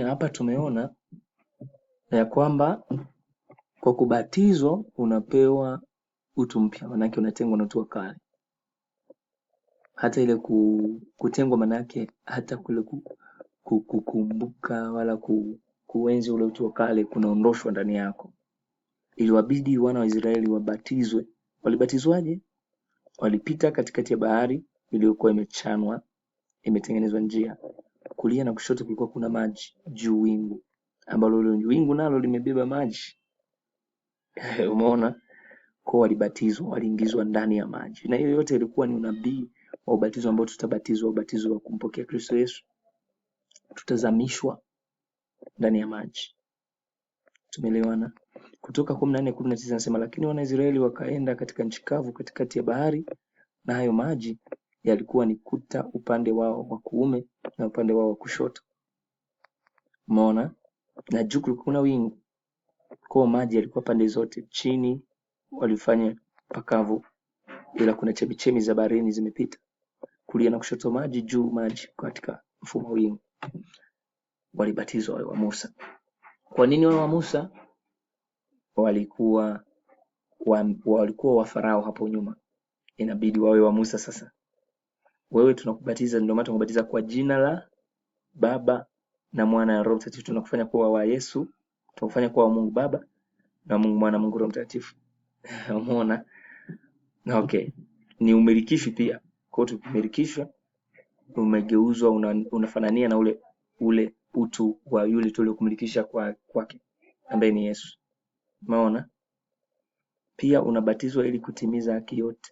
Hapa tumeona ya kwamba kwa kubatizwa unapewa utu mpya, manake unatengwa na utu wa kale. Hata ile kutengwa manake hata kule kukumbuka wala kuenzi ule utu wa kale kunaondoshwa ndani yako. Iliwabidi wana wa Israeli wabatizwe. Walibatizwaje? Walipita katikati ya bahari iliyokuwa imechanwa, imetengenezwa njia. Kulia na kushoto kulikuwa kuna maji, juu wingu, ambalo ile wingu nalo limebeba maji. Umeona? Kwa walibatizwa, waliingizwa ndani ya maji. Na hiyo yote ilikuwa ni unabii wa ubatizo ambao tutabatizwa, ubatizo wa kumpokea Kristo Yesu. Tutazamishwa ndani ya maji. Tumeelewana? Kutoka 14:19 nasema, lakini wana Israeli wakaenda katika nchi kavu katikati ya bahari, na hayo maji yalikuwa ni kuta upande wao wa kuume na upande wao wa kushoto. Umeona? Na juu kulikuwa kuna wingu. Kwa maji yalikuwa pande zote, chini walifanya pakavu, ila kuna chemichemi za baharini zimepita. Kulia na kushoto maji, juu maji katika mfumo wingu. Walibatizwa wale wa Musa. Kwa nini wale wa Musa? Walikuwa wa Farao hapo nyuma. Inabidi wawe wa Musa sasa. Wewe tunakubatiza, ndio maana tunakubatiza kwa jina la Baba na Mwana na Roho Mtakatifu. Tunakufanya kuwa wa Yesu, tunakufanya kuwa wa Mungu Baba na Mungu Mwana, Mungu Roho Mtakatifu. Umeona? Na okay. Ni umilikishwi pia. Kwa hiyo tukimirikishwa, umegeuzwa, unafanania na ule utu wa yule tuliokumilikisha kwake ambaye ni Yesu. Umeona? Pia unabatizwa ili kutimiza haki yote.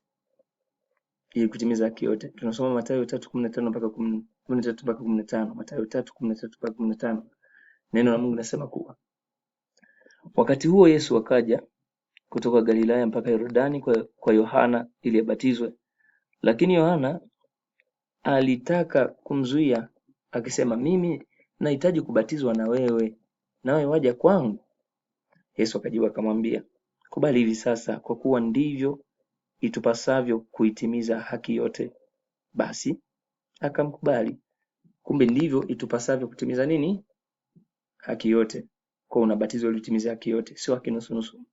Ili kutimiza haki yote. Tunasoma Mathayo 3:15 mpaka 13 mpaka 15. Mathayo 3:13 mpaka 15. Neno la Mungu linasema kuwa wakati huo Yesu akaja kutoka Galilaya mpaka Yordani kwa Yohana ili abatizwe. Lakini Yohana alitaka kumzuia akisema, mimi nahitaji kubatizwa na wewe, nawe waja kwangu? Yesu akajibu akamwambia, kubali hivi sasa, kwa kuwa ndivyo itupasavyo kuitimiza haki yote. Basi akamkubali. Kumbe ndivyo itupasavyo kutimiza nini? Haki yote. Kwa unabatizwa ili utimize haki yote, sio haki nusu nusu.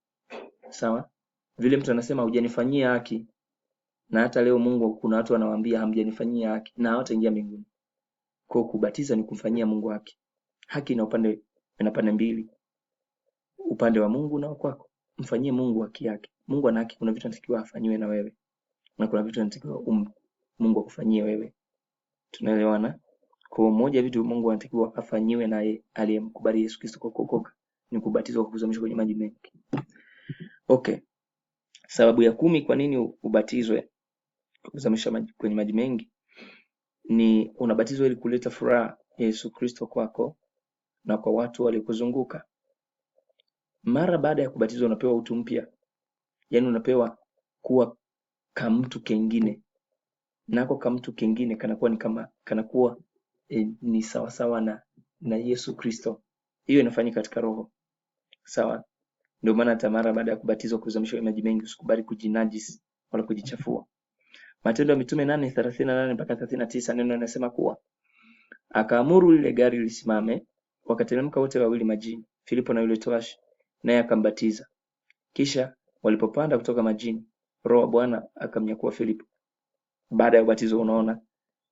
Sawa? Vile mtu anasema hujanifanyia haki, na hata leo Mungu kuna watu wanawaambia hamjanifanyia haki na hawataingia mbinguni. Kwa kubatiza ni kumfanyia Mungu haki. Haki ina pande mbili. Upande wa Mungu na kwako. Mfanyie Mungu haki yake. Mungu ana haki, kuna vitu anatakiwa afanywe na wewe. Na kuna vitu anatakiwa Mungu akufanyie wewe. Tunaelewana? Kwa mmoja vitu Mungu anatakiwa afanyiwe naye aliyemkubali Yesu Kristo kwa kuokoka ni kubatizwa kwa kuzamishwa kwenye maji mengi. Okay. Sababu ya 10 kwa nini ubatizwe kuzamishwa kwenye maji mengi ni unabatizwa ili kuleta furaha Yesu Kristo kwako na kwa watu waliokuzunguka. Mara baada ya kubatizwa unapewa utu mpya. Yaani unapewa kuwa kama mtu kingine. Nako kama mtu kingine kanakuwa ni sawa sawa na Yesu Kristo. Hiyo inafanyika katika roho. Sawa? Ndio maana hata mara baada ya kubatizwa kuzamishwa kwenye maji mengi usikubali kujinajisi wala kujichafua. Matendo ya Mitume 8:38 mpaka 39 neno linasema kuwa akaamuru lile gari lisimame, wakateremka wote wawili majini, Filipo na yule towashi, naye akambatiza. Kisha walipopanda kutoka majini, Roho wa Bwana akamnyakua Filipo. Baada ya ubatizo unaona,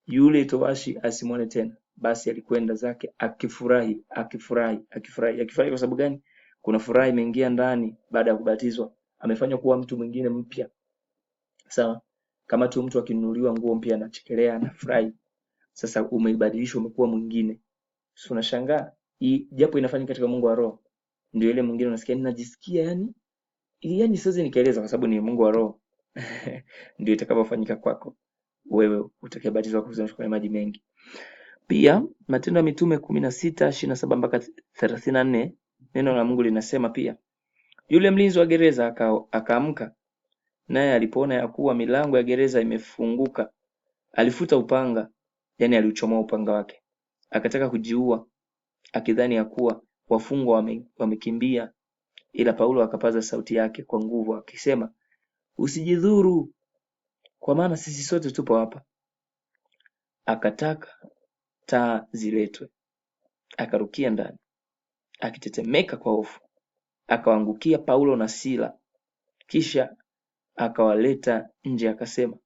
yule towashi asimwone tena, basi alikwenda zake akifurahi kwa sababu gani? Kuna furaha imeingia ndani baada ya kubatizwa, amefanywa kuwa mtu mwingine mpya. Sawa? Kama tu mtu akinunuliwa nguo mpya anachekelea, anafurahi. Sasa umeibadilishwa, umekuwa mwingine. Sio, unashangaa. Japo inafanyika katika Mungu wa roho. Ndio ile mwingine unasikia ninajisikia yani siwezi nikaeleza kwa sababu ni Mungu wa roho. Ndio itakapofanyika kwako wewe utakayebatizwa kwa kuzamishwa kwenye maji mengi. Pia Matendo ya Mitume 16:27 mpaka 34 neno la Mungu linasema pia yule mlinzi wa gereza akaamka, naye alipoona ya kuwa milango ya gereza imefunguka alifuta upanga, yani aliuchomoa upanga wake, akataka kujiua akidhani ya kuwa wafungwa wamekimbia. Ila Paulo akapaza sauti yake kwa nguvu akisema, usijidhuru, kwa maana sisi sote tupo hapa. Akataka taa ziletwe. akarukia ndani akitetemeka kwa hofu, akawaangukia Paulo na Sila, kisha akawaleta nje, akasema,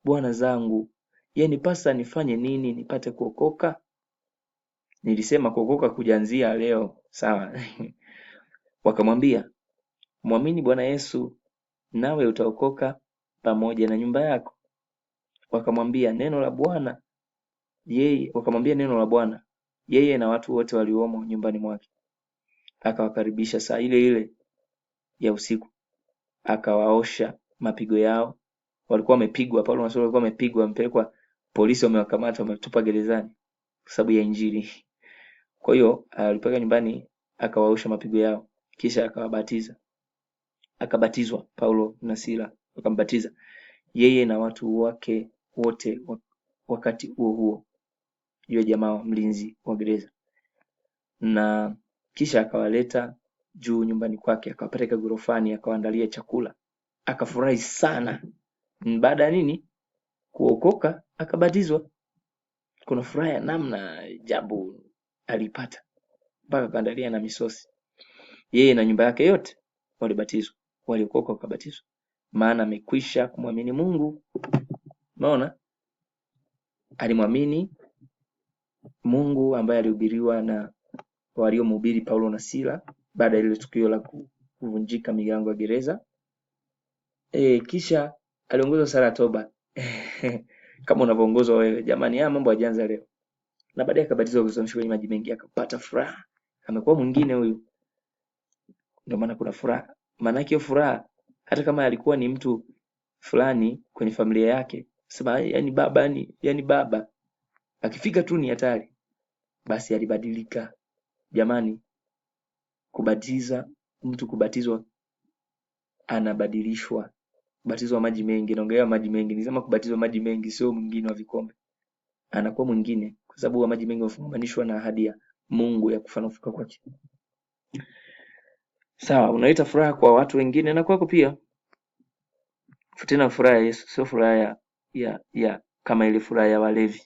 bwana zangu, yanipasa nifanye nini nipate kuokoka? Nilisema kuokoka kujanzia leo, sawa? Wakamwambia, mwamini Bwana Yesu nawe utaokoka pamoja na nyumba yako. Wakamwambia neno la Bwana yeye na watu wote waliomo nyumbani mwake. Akawakaribisha saa ile ile ya usiku, akawaosha mapigo yao. Walikuwa wamepigwa, Paulo na Sila walikuwa wamepigwa, wamepelekwa polisi, wamewakamata, wametupa gerezani kwa sababu ya Injili. Kwa hiyo alipeleka nyumbani, akawaosha mapigo yao, kisha akawabatiza. Akabatizwa Paulo na Sila, wakambatiza yeye na watu wake wote. Wakati huo huo yule jamaa mlinzi wa gereza, na kisha akawaleta juu nyumbani kwake, akawapeleka gorofani, akawaandalia chakula. Akafurahi sana. Baada ya nini? Kuokoka, akabatizwa. Kuna furaha ya namna ajabu alipata, mpaka akaandalia na misosi. Yeye na nyumba yake yote walibatizwa, waliokoka wakabatizwa, maana amekwisha kumwamini Mungu. Unaona, alimwamini Mungu ambaye alihubiriwa na waliomhubiri Paulo na Sila baada ya ile tukio la kuvunjika milango ya gereza. Kisha aliongozwa sala toba kama unavyoongozwa wewe jamani, mambo hajaanza leo. Na baadaye akabatizwa kuzamishwa kwenye maji mengi, akapata furaha, amekuwa mwingine huyu. Ndio maana kuna furaha. Maana yake furaha, hata kama alikuwa ni mtu fulani kwenye familia yake, sema yani baba akifika tu ni hatari, basi alibadilika. Jamani, kubatizwa anabadilishwa. Kubatizwa maji mengi, naongelea maji mengi, nisema kubatizwa maji mengi, sio mwingine wa vikombe. Anakuwa mwingine kwa sababu wa maji mengi wafungamanishwa na ahadi ya Mungu ya kufa na kufufuka kwake. Sawa, unaleta furaha kwa watu wengine na kwako pia. Tena furaha ya Yesu, sio furaha ya kama ile furaha ya walevi.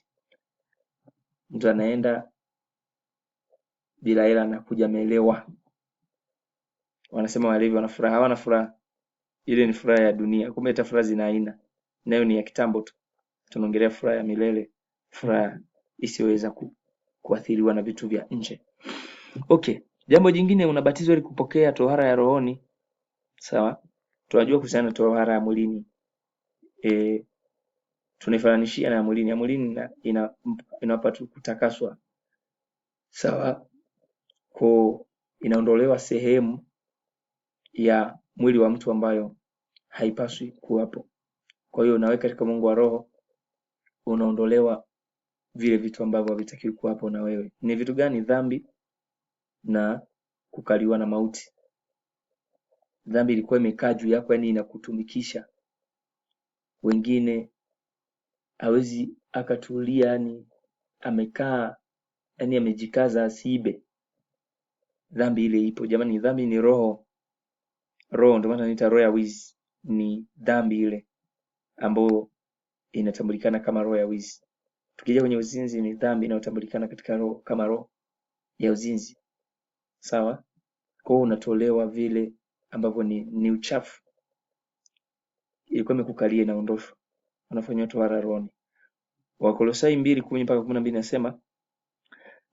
Mtu anaenda bila hela na kuja amelewa. Wanasema walevi wana furaha, hawana furaha. Ile ni furaha ya dunia. Kumbe hata furaha zina aina, nayo ni ya kitambo tu. Tunaongelea furaha ya milele, furaha isiyoweza kuathiriwa na vitu vya nje. Okay, jambo jingine, unabatizwa ili kupokea tohara ya rohoni. Sawa? Tunajua kuhusiana na tohara ya mwilini. Tunaifananishia na ya mwilini. Ya mwilini inawapa tu kutakaswa. Sawa? Kwa inaondolewa sehemu ya mwili wa mtu ambayo haipaswi kuwapo. Kwa hiyo unaweka katika Mungu wa roho, unaondolewa vile vitu ambavyo havitakiwi kuwapo na wewe. Ni vitu gani? Dhambi na kukaliwa na mauti. Dhambi ilikuwa imekaa juu yako, yani inakutumikisha. Wengine hawezi akatulia, yani amekaa, yani amejikaza asiibe. Dhambi ile ipo jamani. Dhambi ni roho, ndio maana naita roho ya wizi. Ni dhambi ile ambayo inatambulikana kama roho ya wizi. Tukija kwenye uzinzi, ni dhambi inayotambulikana katika roho kama roho ya uzinzi. Sawa? Kwa hiyo unatolewa vile ambavyo ni uchafu. Ilikuwa imekukalia, inaondoshwa, unafanywa tohara rohoni. Wakolosai 2:10-12 nasema,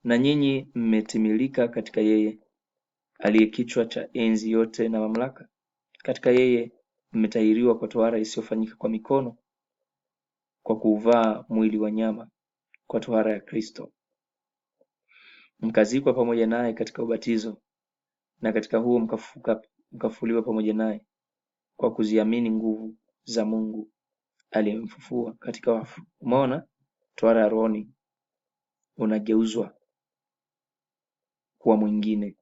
na nyinyi mmetimilika katika yeye aliye kichwa cha enzi yote na mamlaka. Katika yeye mmetahiriwa kwa tohara isiyofanyika kwa mikono, kwa kuuvaa mwili wa nyama kwa tohara ya Kristo. Mkazikwa pamoja naye katika ubatizo, na katika huo mkafufuliwa pamoja naye kwa kuziamini nguvu za Mungu aliyemfufua katika wafu. Umeona? Tohara ya rohoni, unageuzwa kuwa mwingine.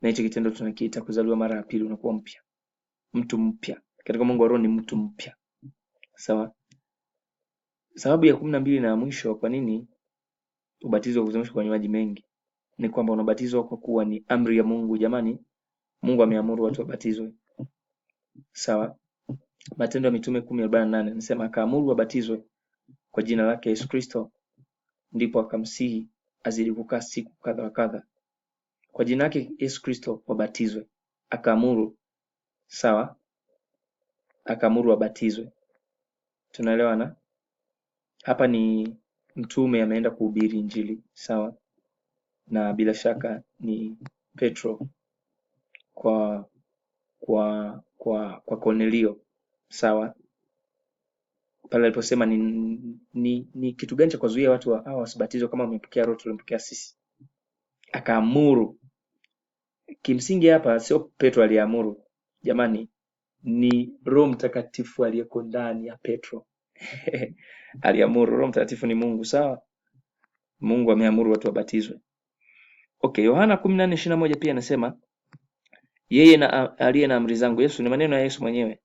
Na hicho kitendo tunakiita kuzaliwa mara ya pili. Unakuwa mpya, mtu mpya katika Mungu wa roho, ni mtu mpya. Sawa? Sababu ya 12 na mwisho, kwa nini ubatizo kuzamishwa kwenye maji mengi, ni kwamba unabatizwa kwa kuwa ni amri ya Mungu. Jamani, Mungu ameamuru watu wabatizwe. Sawa? Matendo ya Mitume 10:48 nasema, akaamuru wabatizwe kwa jina lake Yesu Kristo, ndipo akamsihi azidi kukaa siku kadha wa kadha. Kwa jina lake Yesu Kristo wabatizwe. Akaamuru, sawa? Akaamuru wabatizwe. Tunaelewana? Hapa ni mtume ameenda kuhubiri Injili, sawa? Na bila shaka ni Petro kwa Cornelio, sawa? Pale aliposema ni kitu gani cha kuzuia watu hao wasibatizwe kama wamepokea roho tulimpokea sisi? Akaamuru. Kimsingi hapa sio Petro aliamuru. Jamani, ni Roho Mtakatifu aliyeko ndani ya Petro. Aliamuru. Roho Mtakatifu ni Mungu, sawa? Mungu ameamuru watu wabatizwe. Okay, Yohana 14:21 pia anasema yeye aliye na amri zangu. Yesu, ni maneno ya Yesu mwenyewe.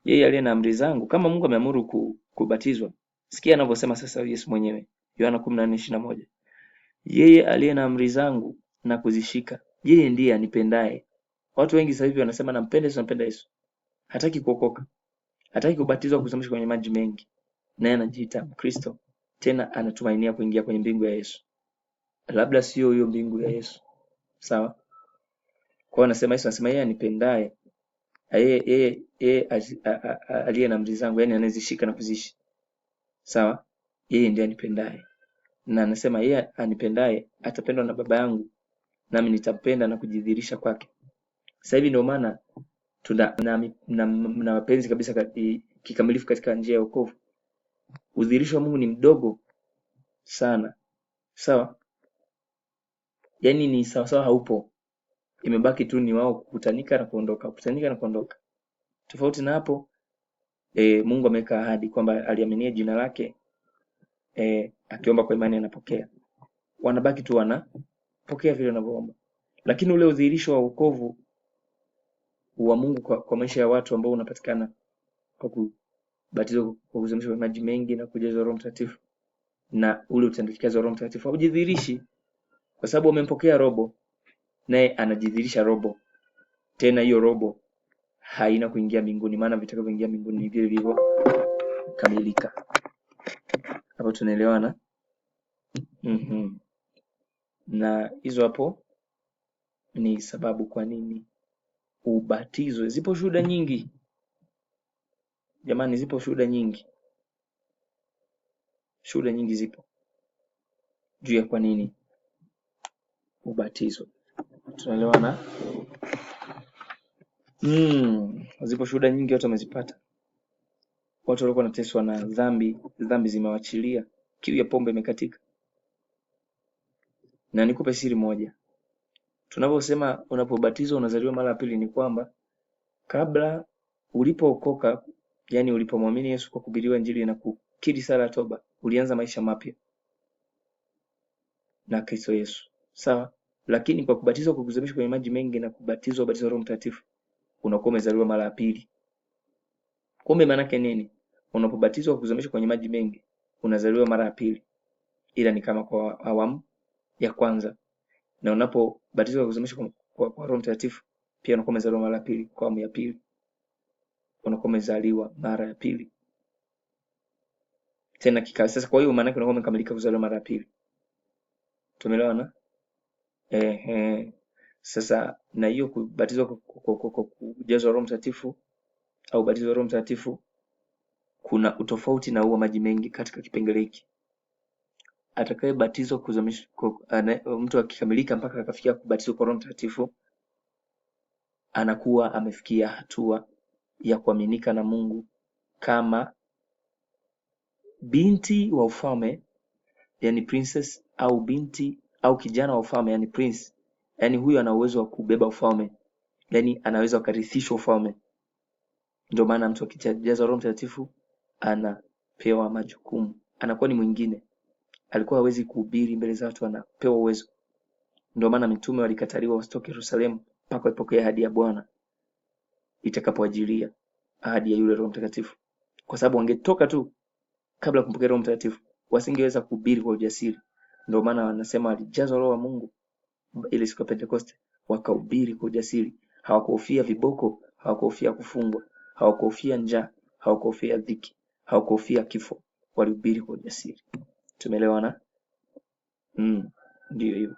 Yeye aliye na amri zangu, kama Mungu ameamuru kubatizwa. Sikia anavyosema sasa Yesu mwenyewe. Yohana 14:21. Yeye aliye na amri zangu na kuzishika, yeye ndiye anipendaye. Watu wengi sasa hivi wanasema nampenda Yesu, nampenda Yesu. Hataki kuokoka. Hataki kubatizwa, kuzamishwa kwenye maji mengi. Naye anajiita Mkristo. Tena anatumainia kuingia kwenye mbingu ya Yesu. Labda sio hiyo mbingu ya Yesu. Sawa? Kwa hiyo anasema Yesu anasema yeye anipendaye. Yeye aliye na amri zangu, yani anazishika na kuzishi. Sawa? Yeye ndiye anipendaye. Na anasema yeye anipendaye atapendwa na Baba yangu, nami nitampenda na kujidhihirisha kwake. Sasa hivi ndio maana tuna na mapenzi kabisa kikamilifu katika njia ya wokovu. Udhihirisho wa Mungu ni mdogo sana. Sawa? Yaani ni sawa haupo. Imebaki tu ni wao kukutanika na kuondoka, kukutanika na kuondoka. Tofauti na hapo, Mungu ameweka ahadi kwamba aliaminia jina lake akiomba kwa imani anapokea. Wanabaki tu wanapokea vile wanavyoomba. Lakini ule udhihirisho wa wokovu wa Mungu kwa maisha ya watu ambao unapatikana kwa kubatizwa, kwa kuzamishwa kwa maji mengi na kujazwa Roho Mtakatifu, na ule utendakazi wa Roho Mtakatifu haujidhihirishi, kwa sababu wamempokea robo, naye anajidhihirisha robo. Tena hiyo robo haina kuingia mbinguni, maana vitakavyoingia mbinguni ni vile vilivyo kamilika. Hapo tunaelewana? Na hizo hapo ni sababu kwa nini ubatizwe. Zipo shuhuda nyingi. Jamani, zipo shuhuda nyingi. Shuhuda nyingi zipo juu ya kwa nini ubatizwe. Tunaelewana? Zipo shuhuda nyingi watu wamezipata. Watu walikuwa wanateswa na dhambi zimewachilia, kiu ya pombe imekatika. Na nikupe siri moja. Tunaposema unapobatizwa unazaliwa mara ya pili, ni kwamba kabla ulipookoka, yani ulipomwamini Yesu kwa kuhubiriwa Injili na kukiri sala ya toba, ulianza maisha mapya na Kristo Yesu. Sawa? Lakini kwa kubatizwa, kwa kuzamishwa kwenye maji mengi na kubatizwa ubatizo wa Roho Mtakatifu, unakuwa umezaliwa mara ya pili. Kumbe maana yake nini? Unapobatizwa kwa kuzamishwa kwenye maji mengi, unazaliwa mara ya pili. Ila ni kama kwa awamu ya kwanza. Na unapobatizwa kwa kuzamishwa kwa Roho Mtakatifu, pia unakuwa umezaliwa mara ya pili, kwa awamu ya pili. Unakuwa umezaliwa mara ya pili. Tena kikao. Sasa kwa hiyo maana yake unakuwa umekamilika kuzaliwa mara ya pili. Tumeelewana? Sasa na hiyo kubatizwa kwa kujazwa Roho Mtakatifu au ubatizo wa Roho Mtakatifu kuna utofauti na huo maji mengi katika kipengele hiki. Atakayebatizwa kuzamishwa, mtu akikamilika mpaka akafikia kubatizwa kwa Roho Mtakatifu, anakuwa amefikia hatua ya kuaminika na Mungu kama binti wa ufalme, yani princess, au binti au kijana wa ufalme, yani prince. Yani huyo ana uwezo wa kubeba ufalme, yani anaweza kurithishwa ufalme. Ndio maana mtu akijazwa Roho Mtakatifu anapewa majukumu, anakuwa ni mwingine. Alikuwa hawezi kuhubiri mbele za watu, anapewa uwezo. Ndio maana mitume walikataliwa wasitoke Yerusalemu mpaka wapokee ahadi ya Bwana itakapoajilia, ahadi ya yule Roho Mtakatifu. Kwa sababu wangetoka tu kabla kumpokea Roho Mtakatifu, wasingeweza kuhubiri kwa ujasiri. Ndio maana wanasema walijazwa Roho wa Mungu ile siku ya Pentekoste, wakahubiri kwa ujasiri. Hawakuhofia viboko, hawakuhofia kufungwa, hawakuhofia njaa, hawakuhofia dhiki, hawakuhofia kifo. Walihubiri kwa ujasiri. Tumeelewana? Ndio hivyo.